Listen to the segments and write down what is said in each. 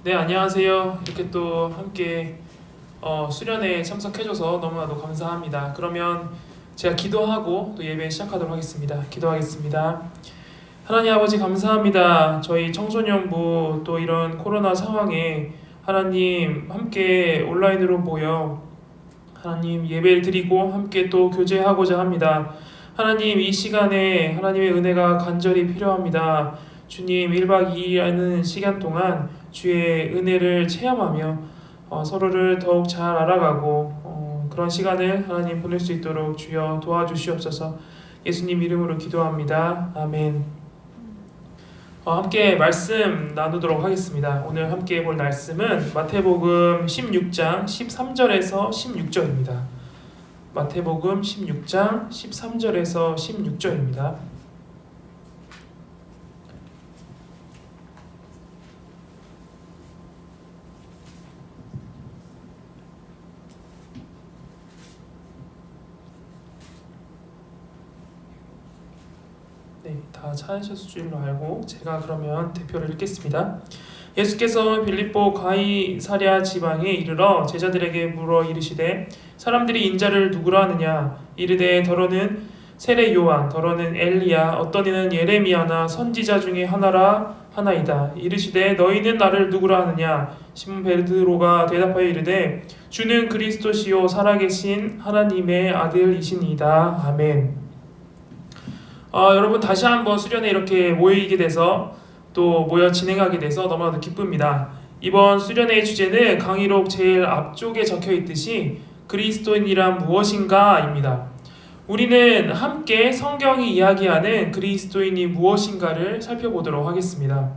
네, 안녕하세요. 이렇게 또 함께 수련회에 참석해줘서 너무나도 감사합니다. 그러면 제가 기도하고 또 예배 시작하도록 하겠습니다. 기도하겠습니다. 하나님 아버지 감사합니다. 저희 청소년부 또 이런 코로나 상황에 하나님 함께 온라인으로 모여 하나님 예배를 드리고 함께 또 교제하고자 합니다. 하나님 이 시간에 하나님의 은혜가 간절히 필요합니다. 주님 1박 2일이라는 시간 동안 주의 은혜를 체험하며 서로를 더욱 잘 알아가고 그런 시간을 하나님 보낼 수 있도록 주여 도와주시옵소서. 예수님 이름으로 기도합니다. 아멘. 함께 말씀 나누도록 하겠습니다. 오늘 함께 볼 말씀은 마태복음 16장 13절에서 16절입니다. 마태복음 16장 13절에서 16절입니다. 네, 다 찾으셨을 줄로 알고 제가 그러면 대표를 읽겠습니다. 예수께서 빌립보 가이사랴 지방에 이르러 제자들에게 물어 이르시되 사람들이 인자를 누구라 하느냐 이르되 더러는 세례 요한 더러는 엘리야 어떤 이는 예레미야나 선지자 중에 하나라 하나이다. 이르시되 너희는 나를 누구라 하느냐 시몬 베드로가 대답하여 이르되 주는 그리스도시요 살아계신 하나님의 아들이시니이다. 아멘. 여러분 다시 한번 수련회 이렇게 모이게 돼서 또 모여 진행하게 돼서 너무나도 기쁩니다. 이번 수련회의 주제는 강의록 제일 앞쪽에 적혀 있듯이 그리스도인이란 무엇인가입니다. 우리는 함께 성경이 이야기하는 그리스도인이 무엇인가를 살펴보도록 하겠습니다.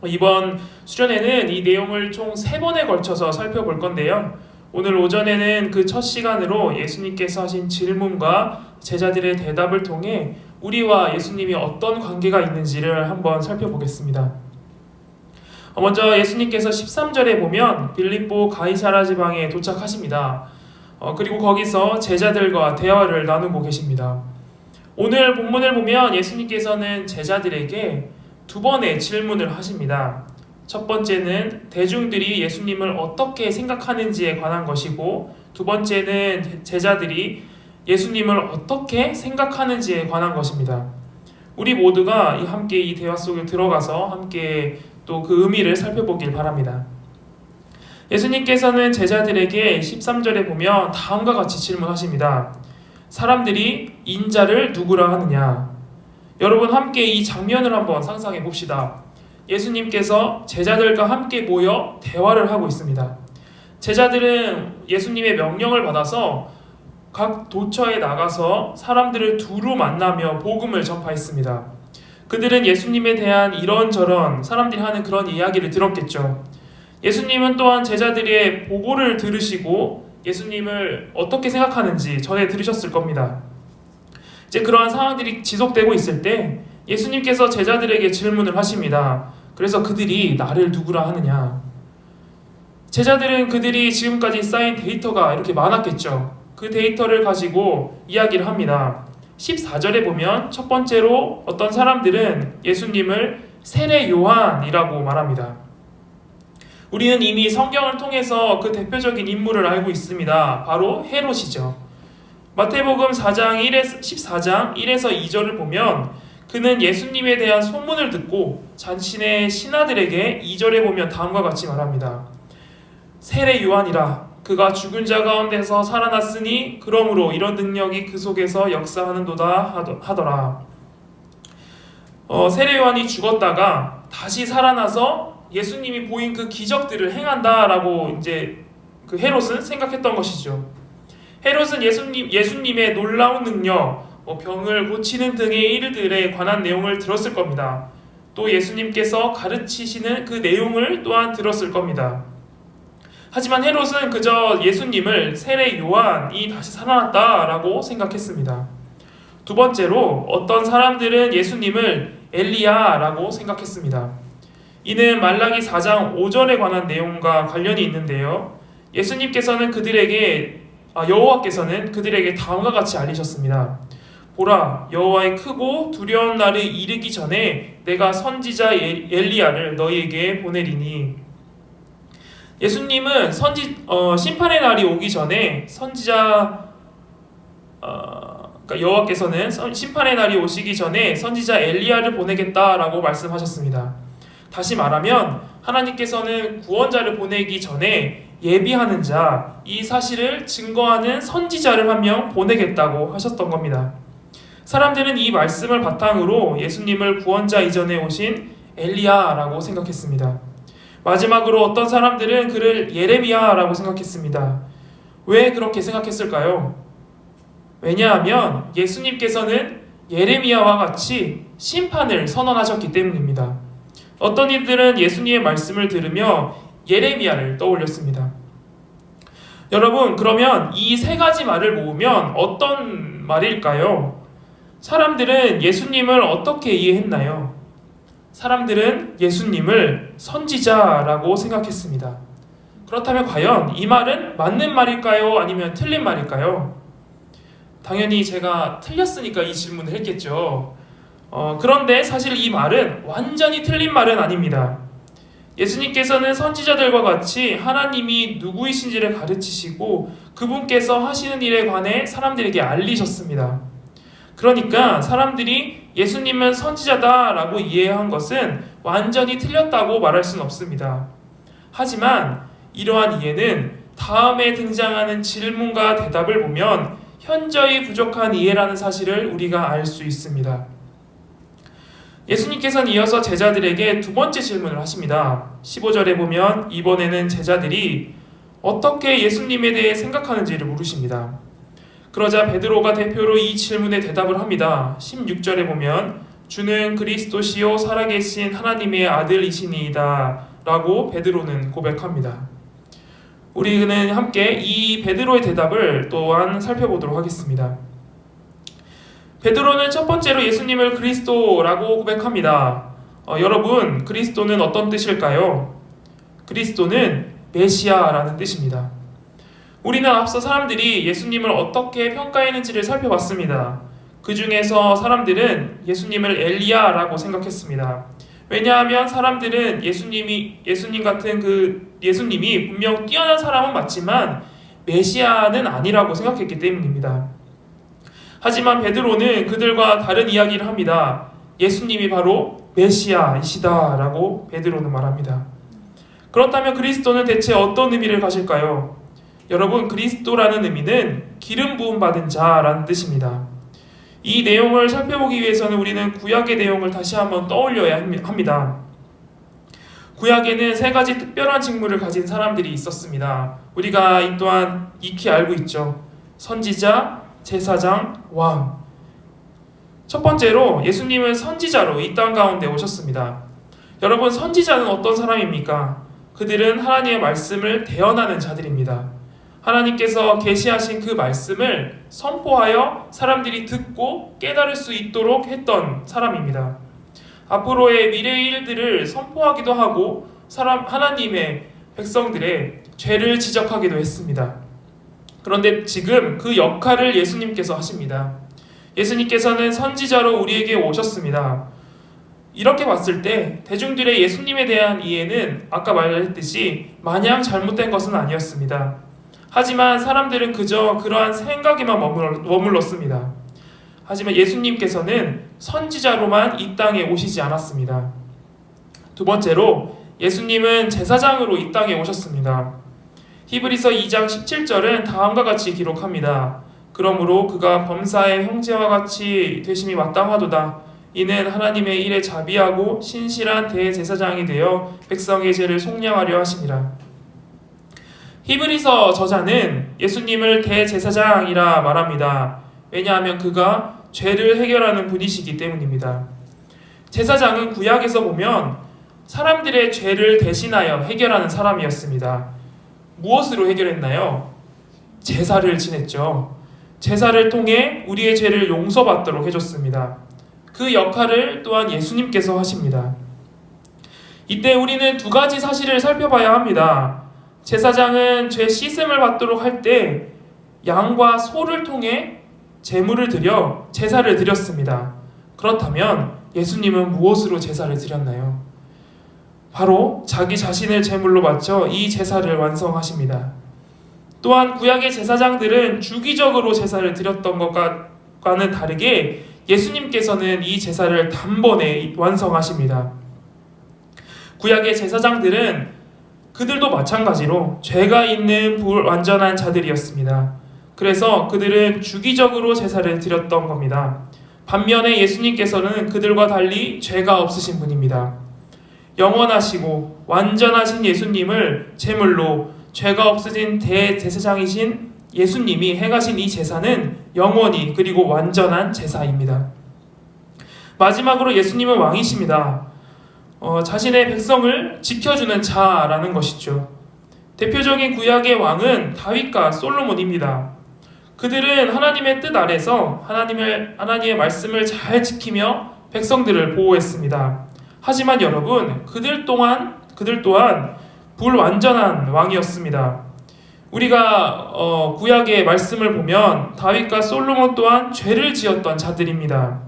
이번 수련회는 이 내용을 총 3번에 걸쳐서 살펴볼 건데요. 오늘 오전에는 그 첫 시간으로 예수님께서 하신 질문과 제자들의 대답을 통해 우리와 예수님이 어떤 관계가 있는지를 한번 살펴보겠습니다. 먼저 예수님께서 13절에 보면 빌립보 가이사랴 지방에 도착하십니다. 그리고 거기서 제자들과 대화를 나누고 계십니다. 오늘 본문을 보면 예수님께서는 제자들에게 2번의 질문을 하십니다. 첫 번째는 대중들이 예수님을 어떻게 생각하는지에 관한 것이고, 두 번째는 제자들이 예수님을 어떻게 생각하는지에 관한 것입니다. 우리 모두가 함께 이 대화 속에 들어가서 함께 또 그 의미를 살펴보길 바랍니다. 예수님께서는 제자들에게 13절에 보면 다음과 같이 질문하십니다. 사람들이 인자를 누구라 하느냐? 여러분 함께 이 장면을 한번 상상해 봅시다. 예수님께서 제자들과 함께 모여 대화를 하고 있습니다. 제자들은 예수님의 명령을 받아서 각 도처에 나가서 사람들을 두루 만나며 복음을 전파했습니다. 그들은 예수님에 대한 이런저런 사람들이 하는 그런 이야기를 들었겠죠. 예수님은 또한 제자들의 보고를 들으시고 예수님을 어떻게 생각하는지 전해 들으셨을 겁니다. 이제 그러한 상황들이 지속되고 있을 때 예수님께서 제자들에게 질문을 하십니다. 그래서 그들이 나를 누구라 하느냐? 제자들은 그들이 지금까지 쌓인 데이터가 이렇게 많았겠죠. 그 데이터를 가지고 이야기를 합니다. 14절에 보면 첫 번째로 어떤 사람들은 예수님을 세례 요한이라고 말합니다. 우리는 이미 성경을 통해서 그 대표적인 인물을 알고 있습니다. 바로 헤롯이죠. 마태복음 14장 1에서 2절을 보면 그는 예수님에 대한 소문을 듣고 자신의 신하들에게 2절에 보면 다음과 같이 말합니다. 세례 요한이라 그가 죽은 자 가운데서 살아났으니 그러므로 이런 능력이 그 속에서 역사하는도다 하더라. 세례 요한이 죽었다가 다시 살아나서 예수님이 보인 그 기적들을 행한다라고 이제 그 헤롯은 생각했던 것이죠. 헤롯은 예수님의 놀라운 능력, 병을 고치는 등의 일들에 관한 내용을 들었을 겁니다. 또 예수님께서 가르치시는 그 내용을 또한 들었을 겁니다. 하지만 헤롯은 그저 예수님을 세례 요한이 다시 살아났다라고 생각했습니다. 두 번째로 어떤 사람들은 예수님을 엘리야라고 생각했습니다. 이는 말라기 4장 5절에 관한 내용과 관련이 있는데요. 여호와께서는 그들에게 다음과 같이 알리셨습니다. 보라, 여호와의 크고 두려운 날이 이르기 전에 내가 선지자 엘리야를 너희에게 보내리니. 예수님은 심판의 날이 오기 전에 그러니까 여호와께서는 심판의 날이 오시기 전에 선지자 엘리야를 보내겠다라고 말씀하셨습니다. 다시 말하면 하나님께서는 구원자를 보내기 전에 예비하는 자, 이 사실을 증거하는 선지자를 한 명 보내겠다고 하셨던 겁니다. 사람들은 이 말씀을 바탕으로 예수님을 구원자 이전에 오신 엘리야라고 생각했습니다. 마지막으로 어떤 사람들은 그를 예레미야라고 생각했습니다. 왜 그렇게 생각했을까요? 왜냐하면 예수님께서는 예레미야와 같이 심판을 선언하셨기 때문입니다. 어떤 이들은 예수님의 말씀을 들으며 예레미야를 떠올렸습니다. 여러분, 그러면 이 세 가지 말을 모으면 어떤 말일까요? 사람들은 예수님을 어떻게 이해했나요? 사람들은 예수님을 선지자라고 생각했습니다. 그렇다면 과연 이 말은 맞는 말일까요? 아니면 틀린 말일까요? 당연히 제가 틀렸으니까 이 질문을 했겠죠. 그런데 사실 이 말은 완전히 틀린 말은 아닙니다. 예수님께서는 선지자들과 같이 하나님이 누구이신지를 가르치시고 그분께서 하시는 일에 관해 사람들에게 알리셨습니다. 그러니까 사람들이 예수님은 선지자다라고 이해한 것은 완전히 틀렸다고 말할 수는 없습니다. 하지만 이러한 이해는 다음에 등장하는 질문과 대답을 보면 현저히 부족한 이해라는 사실을 우리가 알 수 있습니다. 예수님께서는 이어서 제자들에게 두 번째 질문을 하십니다. 15절에 보면 이번에는 제자들이 어떻게 예수님에 대해 생각하는지를 물으십니다. 그러자 베드로가 대표로 이 질문에 대답을 합니다. 16절에 보면 주는 그리스도시요 살아계신 하나님의 아들이시니이다 라고 베드로는 고백합니다. 우리는 함께 이 베드로의 대답을 또한 살펴보도록 하겠습니다. 베드로는 첫 번째로 예수님을 그리스도라고 고백합니다. 여러분, 그리스도는 어떤 뜻일까요? 그리스도는 메시아라는 뜻입니다. 우리는 앞서 사람들이 예수님을 어떻게 평가했는지를 살펴봤습니다. 그 중에서 사람들은 예수님을 엘리야라고 생각했습니다. 왜냐하면 사람들은 예수님이 분명 뛰어난 사람은 맞지만 메시아는 아니라고 생각했기 때문입니다. 하지만 베드로는 그들과 다른 이야기를 합니다. 예수님이 바로 메시아이시다라고 베드로는 말합니다. 그렇다면 그리스도는 대체 어떤 의미를 가질까요? 여러분, 그리스도라는 의미는 기름 부음 받은 자라는 뜻입니다. 이 내용을 살펴보기 위해서는 우리는 구약의 내용을 다시 한번 떠올려야 합니다. 구약에는 세 가지 특별한 직무를 가진 사람들이 있었습니다. 우리가 이 또한 익히 알고 있죠. 선지자, 제사장, 왕. 첫 번째로 예수님은 선지자로 이 땅 가운데 오셨습니다. 여러분, 선지자는 어떤 사람입니까? 그들은 하나님의 말씀을 대언하는 자들입니다. 하나님께서 계시하신 그 말씀을 선포하여 사람들이 듣고 깨달을 수 있도록 했던 사람입니다. 앞으로의 미래의 일들을 선포하기도 하고 하나님의 백성들의 죄를 지적하기도 했습니다. 그런데 지금 그 역할을 예수님께서 하십니다. 예수님께서는 선지자로 우리에게 오셨습니다. 이렇게 봤을 때 대중들의 예수님에 대한 이해는 아까 말했듯이 마냥 잘못된 것은 아니었습니다. 하지만 사람들은 그저 그러한 생각에만 머물렀습니다. 하지만 예수님께서는 선지자로만 이 땅에 오시지 않았습니다. 두 번째로 예수님은 제사장으로 이 땅에 오셨습니다. 히브리서 2장 17절은 다음과 같이 기록합니다. 그러므로 그가 범사의 형제와 같이 되심이 마땅하도다. 이는 하나님의 일에 자비하고 신실한 대제사장이 되어 백성의 죄를 속량하려 하심이라. 히브리서 저자는 예수님을 대제사장이라 말합니다. 왜냐하면 그가 죄를 해결하는 분이시기 때문입니다. 제사장은 구약에서 보면 사람들의 죄를 대신하여 해결하는 사람이었습니다. 무엇으로 해결했나요? 제사를 지냈죠. 제사를 통해 우리의 죄를 용서받도록 해줬습니다. 그 역할을 또한 예수님께서 하십니다. 이때 우리는 두 가지 사실을 살펴봐야 합니다. 제사장은 죄 씻음을 받도록 할 때 양과 소를 통해 제물을 드려 제사를 드렸습니다. 그렇다면 예수님은 무엇으로 제사를 드렸나요? 바로 자기 자신을 제물로 바쳐 이 제사를 완성하십니다. 또한 구약의 제사장들은 주기적으로 제사를 드렸던 것과는 다르게 예수님께서는 이 제사를 단번에 완성하십니다. 구약의 제사장들은 그들도 마찬가지로 죄가 있는 불완전한 자들이었습니다. 그래서 그들은 주기적으로 제사를 드렸던 겁니다. 반면에 예수님께서는 그들과 달리 죄가 없으신 분입니다. 영원하시고 완전하신 예수님을 제물로 죄가 없으신 대제사장이신 예수님이 행하신 이 제사는 영원히 그리고 완전한 제사입니다. 마지막으로 예수님은 왕이십니다. 자신의 백성을 지켜주는 자라는 것이죠. 대표적인 구약의 왕은 다윗과 솔로몬입니다. 그들은 하나님의 뜻 아래서 하나님의 말씀을 잘 지키며 백성들을 보호했습니다. 하지만 여러분, 그들 또한 불완전한 왕이었습니다. 우리가 구약의 말씀을 보면 다윗과 솔로몬 또한 죄를 지었던 자들입니다.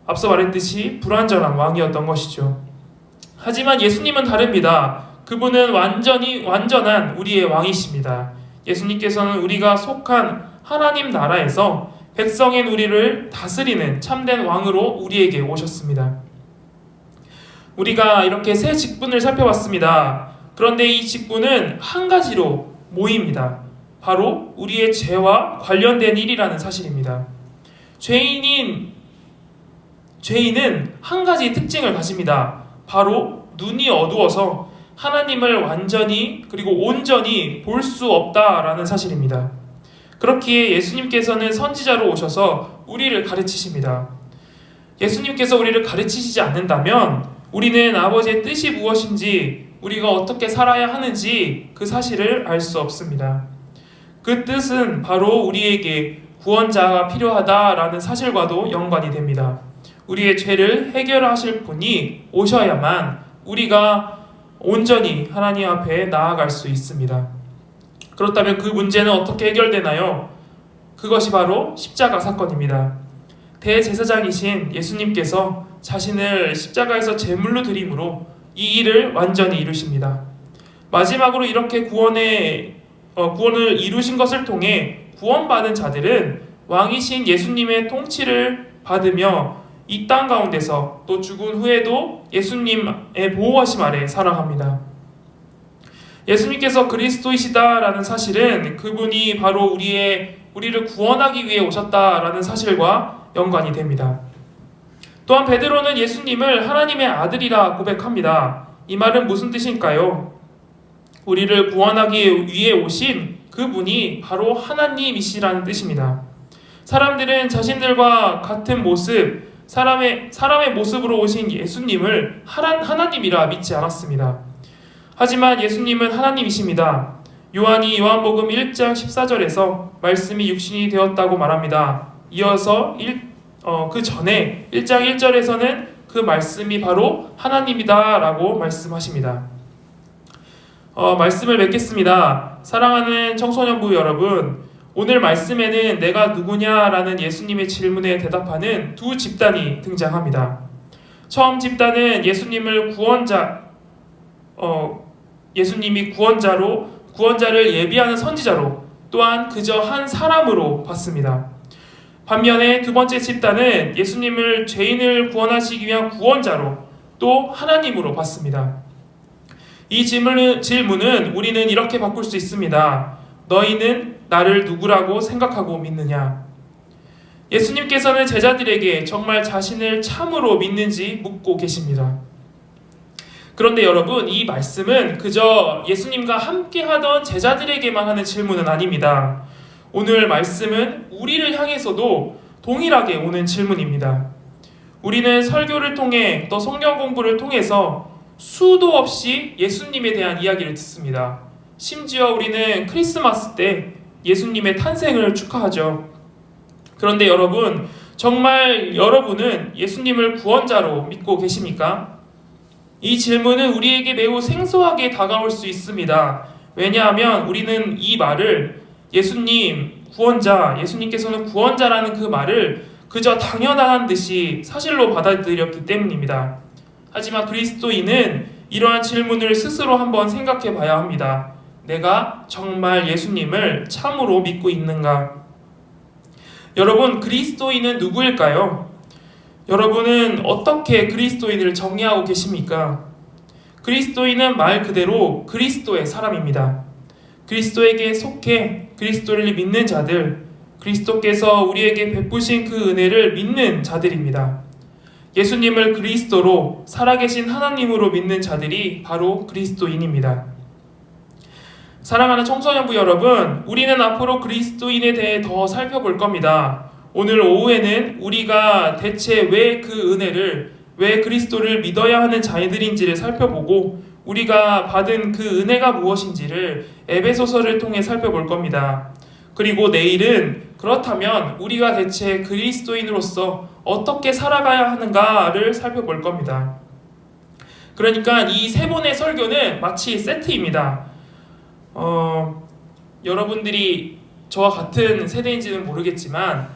앞서 말했듯이 불완전한 왕이었던 것이죠. 하지만 예수님은 다릅니다. 그분은 완전히 완전한 우리의 왕이십니다. 예수님께서는 우리가 속한 하나님 나라에서 백성인 우리를 다스리는 참된 왕으로 우리에게 오셨습니다. 우리가 이렇게 세 직분을 살펴봤습니다. 그런데 이 직분은 한 가지로 모입니다. 바로 우리의 죄와 관련된 일이라는 사실입니다. 죄인은 한 가지 특징을 가집니다. 바로 눈이 어두워서 하나님을 완전히 그리고 온전히 볼 수 없다라는 사실입니다. 그렇기에 예수님께서는 선지자로 오셔서 우리를 가르치십니다. 예수님께서 우리를 가르치시지 않는다면 우리는 아버지의 뜻이 무엇인지, 우리가 어떻게 살아야 하는지 그 사실을 알 수 없습니다. 그 뜻은 바로 우리에게 구원자가 필요하다라는 사실과도 연관이 됩니다. 우리의 죄를 해결하실 분이 오셔야만 우리가 온전히 하나님 앞에 나아갈 수 있습니다. 그렇다면 그 문제는 어떻게 해결되나요? 그것이 바로 십자가 사건입니다. 대제사장이신 예수님께서 자신을 십자가에서 제물로 드림으로 이 일을 완전히 이루십니다. 마지막으로 이렇게 구원을 이루신 것을 통해 구원받은 자들은 왕이신 예수님의 통치를 받으며 이 땅 가운데서 또 죽은 후에도 예수님의 보호하심 아래 살아갑니다. 예수님께서 그리스도이시다라는 사실은 그분이 바로 우리를 구원하기 위해 오셨다라는 사실과 연관이 됩니다. 또한 베드로는 예수님을 하나님의 아들이라 고백합니다. 이 말은 무슨 뜻일까요? 우리를 구원하기 위해 오신 그분이 바로 하나님이시라는 뜻입니다. 사람들은 자신들과 같은 모습, 사람의 모습으로 오신 예수님을 하나님이라 믿지 않았습니다. 하지만 예수님은 하나님이십니다. 요한이 요한복음 1장 14절에서 말씀이 육신이 되었다고 말합니다. 이어서 그 전에 1장 1절에서는 그 말씀이 바로 하나님이다 라고 말씀하십니다. 말씀을 맺겠습니다. 사랑하는 청소년부 여러분, 오늘 말씀에는 내가 누구냐라는 예수님의 질문에 대답하는 두 집단이 등장합니다. 처음 집단은 예수님이 구원자를 예비하는 선지자로, 또한 그저 한 사람으로 봤습니다. 반면에 두 번째 집단은 예수님을 죄인을 구원하시기 위한 구원자로, 또 하나님으로 봤습니다. 이 질문은 우리는 이렇게 바꿀 수 있습니다. 너희는 나를 누구라고 생각하고 믿느냐? 예수님께서는 제자들에게 정말 자신을 참으로 믿는지 묻고 계십니다. 그런데 여러분, 이 말씀은 그저 예수님과 함께하던 제자들에게만 하는 질문은 아닙니다. 오늘 말씀은 우리를 향해서도 동일하게 오는 질문입니다. 우리는 설교를 통해 또 성경 공부를 통해서 수도 없이 예수님에 대한 이야기를 듣습니다. 심지어 우리는 크리스마스 때 예수님의 탄생을 축하하죠. 그런데 여러분, 정말 여러분은 예수님을 구원자로 믿고 계십니까? 이 질문은 우리에게 매우 생소하게 다가올 수 있습니다. 왜냐하면 우리는 이 말을 예수님께서는 구원자라는 그 말을 그저 당연한 듯이 사실로 받아들였기 때문입니다. 하지만 그리스도인은 이러한 질문을 스스로 한번 생각해 봐야 합니다. 내가 정말 예수님을 참으로 믿고 있는가? 여러분, 그리스도인은 누구일까요? 여러분은 어떻게 그리스도인을 정의하고 계십니까? 그리스도인은 말 그대로 그리스도의 사람입니다. 그리스도에게 속해 그리스도를 믿는 자들, 그리스도께서 우리에게 베푸신 그 은혜를 믿는 자들입니다. 예수님을 그리스도로 살아계신 하나님으로 믿는 자들이 바로 그리스도인입니다. 사랑하는 청소년부 여러분, 우리는 앞으로 그리스도인에 대해 더 살펴볼 겁니다. 오늘 오후에는 우리가 대체 왜 그 은혜를, 왜 그리스도를 믿어야 하는 자들인지를 살펴보고 우리가 받은 그 은혜가 무엇인지를 에베소서를 통해 살펴볼 겁니다. 그리고 내일은 그렇다면 우리가 대체 그리스도인으로서 어떻게 살아가야 하는가를 살펴볼 겁니다. 그러니까 이 세 번의 설교는 마치 세트입니다. 여러분들이 저와 같은 세대인지는 모르겠지만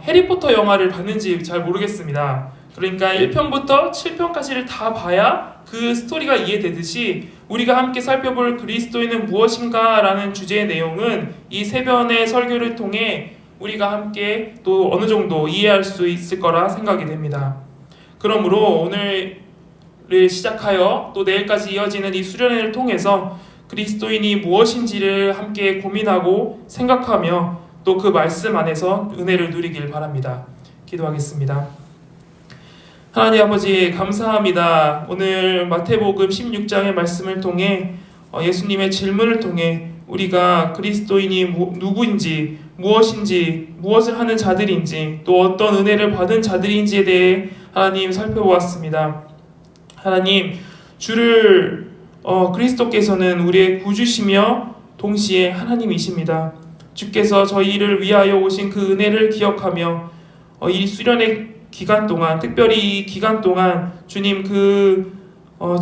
해리포터 영화를 봤는지 잘 모르겠습니다. 그러니까 1편부터 7편까지를 다 봐야 그 스토리가 이해되듯이 우리가 함께 살펴볼 그리스도인은 무엇인가 라는 주제의 내용은 이 세 편의 설교를 통해 우리가 함께 또 어느 정도 이해할 수 있을 거라 생각이 됩니다. 그러므로 오늘을 시작하여 또 내일까지 이어지는 이 수련회를 통해서 그리스도인이 무엇인지를 함께 고민하고 생각하며 또 그 말씀 안에서 은혜를 누리길 바랍니다. 기도하겠습니다. 하나님 아버지, 감사합니다. 오늘 마태복음 16장의 말씀을 통해 예수님의 질문을 통해 우리가 그리스도인이 누구인지, 무엇인지, 무엇을 하는 자들인지, 또 어떤 은혜를 받은 자들인지에 대해 하나님 살펴보았습니다. 하나님, 그리스도께서는 우리의 구주시며 동시에 하나님이십니다. 주께서 저희를 위하여 오신 그 은혜를 기억하며 이 수련의 기간 동안, 특별히 이 기간 동안 주님 그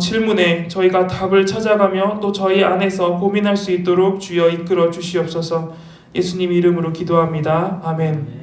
질문에 저희가 답을 찾아가며 또 저희 안에서 고민할 수 있도록 주여 이끌어 주시옵소서. 예수님 이름으로 기도합니다. 아멘.